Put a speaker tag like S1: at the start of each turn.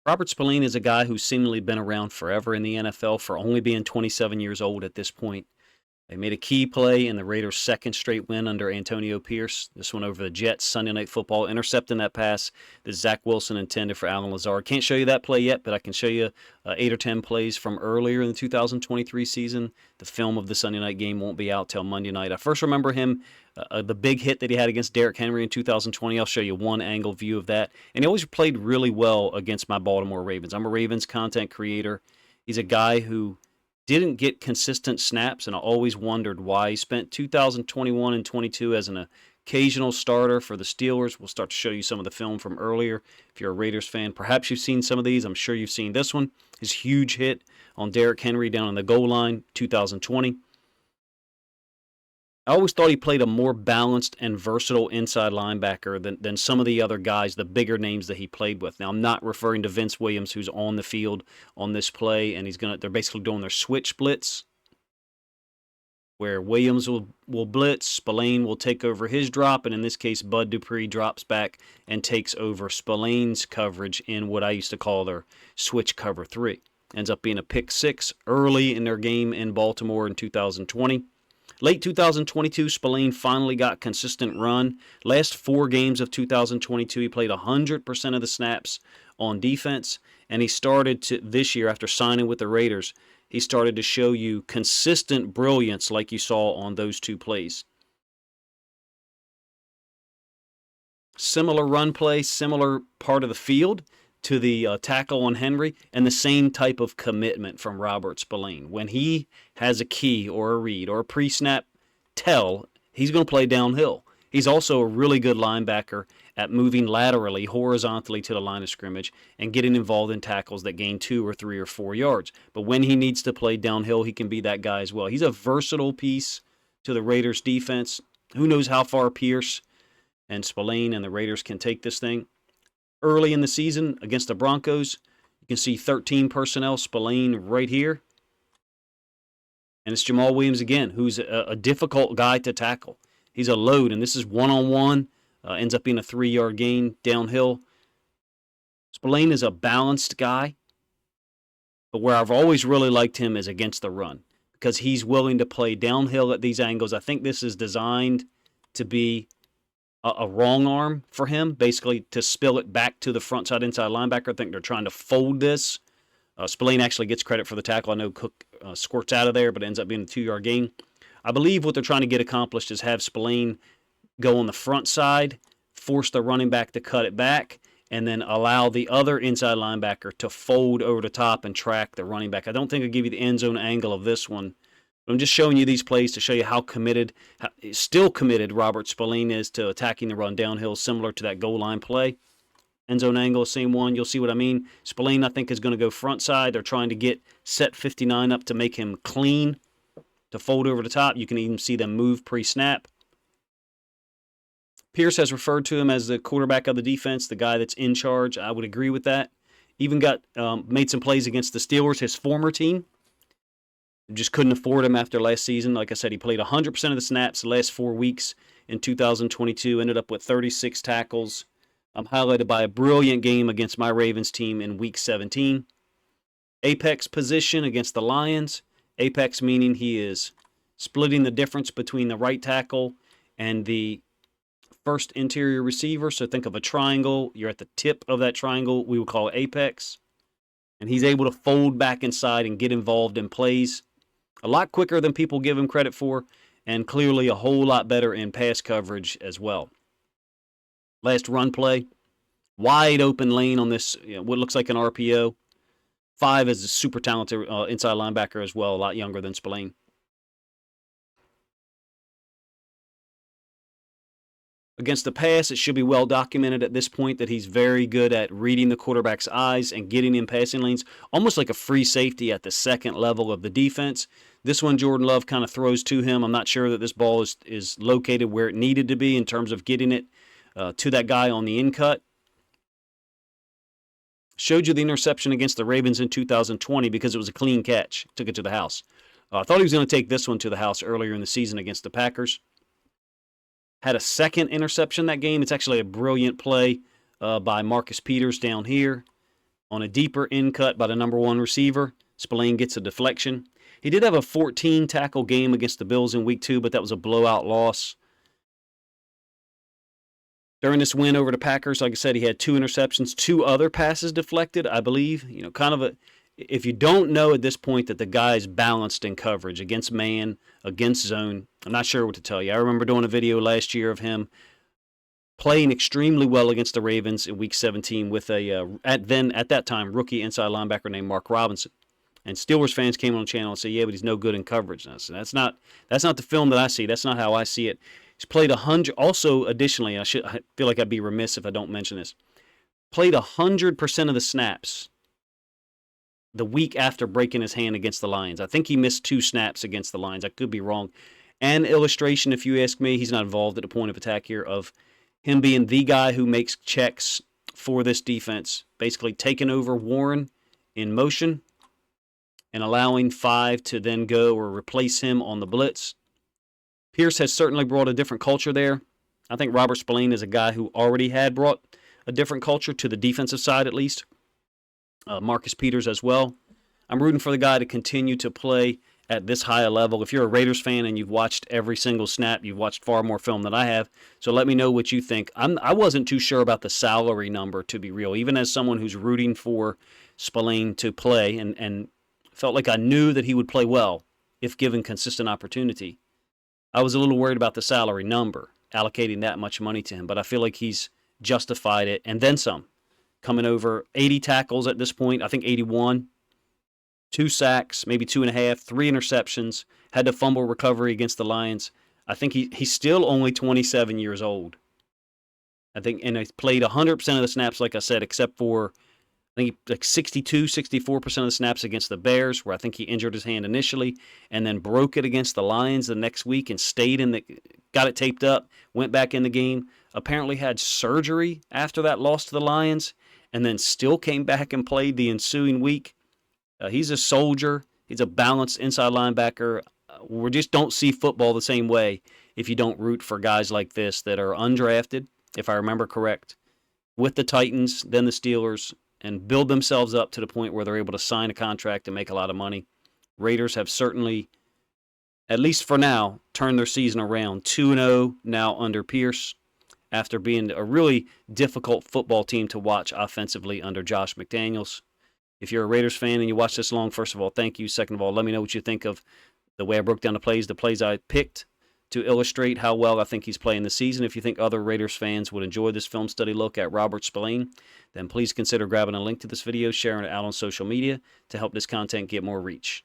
S1: Robert Spillane is a guy who's seemingly been around forever in the NFL for only being 27 years old at this point. They made a key play in the Raiders' second straight win under Antonio Pierce. This one over the Jets, Sunday Night Football, intercepting that pass that Zach Wilson intended for Allen Lazard. Can't show you that play yet, but I can show you 8 or 10 plays from earlier in the 2023 season. The film of the Sunday night game won't be out till Monday night. I first remember him, the big hit that he had against Derrick Henry in 2020. I'll show you one angle view of that. And he always played really well against my Baltimore Ravens. I'm a Ravens content creator. He's a guy who didn't get consistent snaps, and I always wondered why. He spent 2021 and 22 as an occasional starter for the Steelers. We'll start to show you some of the film from earlier. If you're a Raiders fan, perhaps you've seen some of these. I'm sure you've seen this one. His huge hit on Derrick Henry down on the goal line, 2020. I always thought he played a more balanced and versatile inside linebacker than some of the other guys, the bigger names that he played with. Now, I'm not referring to Vince Williams, who's on the field on this play, and they're basically doing their switch blitz, where Williams will blitz, Spillane will take over his drop, and in this case, Bud Dupree drops back and takes over Spillane's coverage in what I used to call their switch cover 3. Ends up being a pick 6 early in their game in Baltimore in 2020. Late 2022, Spillane finally got consistent run. Last 4 games of 2022, he played 100% of the snaps on defense, and he started to, this year after signing with the Raiders, he started to show you consistent brilliance like you saw on those 2 plays. Similar run play, similar part of the field to the tackle on Henry, and the same type of commitment from Robert Spillane. When he has a key or a read or a pre-snap tell, he's going to play downhill. He's also a really good linebacker at moving laterally, horizontally to the line of scrimmage and getting involved in tackles that gain 2 or 3 or 4 yards. But when he needs to play downhill, he can be that guy as well. He's a versatile piece to the Raiders defense. Who knows how far Pierce and Spillane and the Raiders can take this thing. Early in the season against the Broncos, you can see 13 personnel, Spillane right here. And it's Jamal Williams again, who's a difficult guy to tackle. He's a load, and this is one-on-one. Ends up being a 3-yard gain downhill. Spillane is a balanced guy, but where I've always really liked him is against the run because he's willing to play downhill at these angles. I think this is designed to be a wrong arm for him, basically to spill it back to the front side inside linebacker. I think they're trying to fold this. Spillane actually gets credit for the tackle. I know Cook squirts out of there, but it ends up being a 2-yard gain. I believe what they're trying to get accomplished is have Spillane go on the front side, force the running back to cut it back, and then allow the other inside linebacker to fold over the top and track the running back. I don't think I'll give you the end zone angle of this one. I'm just showing you these plays to show you how still committed Robert Spillane is to attacking the run downhill, similar to that goal line play. End zone angle, same one. You'll see what I mean. Spillane, I think, is going to go front side. They're trying to get set 59 up to make him clean, to fold over the top. You can even see them move pre-snap. Pierce has referred to him as the quarterback of the defense, the guy that's in charge. I would agree with that. Even made some plays against the Steelers, his former team. Just couldn't afford him after last season. Like I said, he played 100% of the snaps the last 4 weeks in 2022, ended up with 36 tackles. I'm highlighted by a brilliant game against my Ravens team in Week 17. Apex position against the Lions. Apex meaning he is splitting the difference between the right tackle and the first interior receiver. So think of a triangle. You're at the tip of that triangle. We would call it apex. And he's able to fold back inside and get involved in plays a lot quicker than people give him credit for, and clearly a whole lot better in pass coverage as well. Last run play, wide open lane on this, what looks like an RPO. 5 is a super talented inside linebacker as well, a lot younger than Spillane. Against the pass, it should be well documented at this point that he's very good at reading the quarterback's eyes and getting in passing lanes, almost like a free safety at the second level of the defense. This one, Jordan Love kind of throws to him. I'm not sure that this ball is located where it needed to be in terms of getting it to that guy on the in cut. Showed you the interception against the Ravens in 2020 because it was a clean catch. Took it to the house. I thought he was going to take this one to the house earlier in the season against the Packers. Had a second interception that game. It's actually a brilliant play by Marcus Peters down here. On a deeper in cut by the number 1 receiver, Spillane gets a deflection. He did have a 14 tackle game against the Bills in week 2, but that was a blowout loss. During this win over the Packers, like I said, he had 2 interceptions, 2 other passes deflected, I believe. You know, kind of a, if you don't know at this point that the guy's balanced in coverage against man, against zone, I'm not sure what to tell you. I remember doing a video last year of him playing extremely well against the Ravens in Week 17 with a at that time rookie inside linebacker named Mark Robinson. And Steelers fans came on the channel and said, "Yeah, but he's no good in coverage." And I said, that's not the film that I see. That's not how I see it. He's played 100. Also, additionally, I feel like I'd be remiss if I don't mention this. Played 100% of the snaps the week after breaking his hand against the Lions. I think he missed 2 snaps against the Lions. I could be wrong. And illustration, if you ask me, he's not involved at the point of attack here, of him being the guy who makes checks for this defense, basically taking over Warren in motion and allowing 5 to then go or replace him on the blitz. Pierce has certainly brought a different culture there. I think Robert Spillane is a guy who already had brought a different culture to the defensive side, at least. Marcus Peters as well. I'm rooting for the guy to continue to play at this high a level. If you're a Raiders fan and you've watched every single snap, you've watched far more film than I have. So let me know what you think. I wasn't too sure about the salary number, to be real, even as someone who's rooting for Spillane to play and felt like I knew that he would play well if given consistent opportunity. I was a little worried about the salary number, allocating that much money to him, but I feel like he's justified it, and then some. Coming over 80 tackles at this point, I think 81, 2 sacks, maybe 2.5, 3 interceptions, had a fumble recovery against the Lions. I think he's still only 27 years old. I think, and he played 100% of the snaps, like I said, except for I think like 62, 64% of the snaps against the Bears, where I think he injured his hand initially, and then broke it against the Lions the next week and got it taped up, went back in the game, apparently had surgery after that loss to the Lions, and then still came back and played the ensuing week. He's a soldier. He's a balanced inside linebacker. We just don't see football the same way if you don't root for guys like this that are undrafted, if I remember correct, with the Titans, then the Steelers, and build themselves up to the point where they're able to sign a contract and make a lot of money. Raiders have certainly, at least for now, turned their season around. 2-0 now under Pierce, after being a really difficult football team to watch offensively under Josh McDaniels. If you're a Raiders fan and you watch this long, first of all, thank you. Second of all, let me know what you think of the way I broke down the plays I picked to illustrate how well I think he's playing this season. If you think other Raiders fans would enjoy this film study look at Robert Spillane, then please consider grabbing a link to this video, sharing it out on social media to help this content get more reach.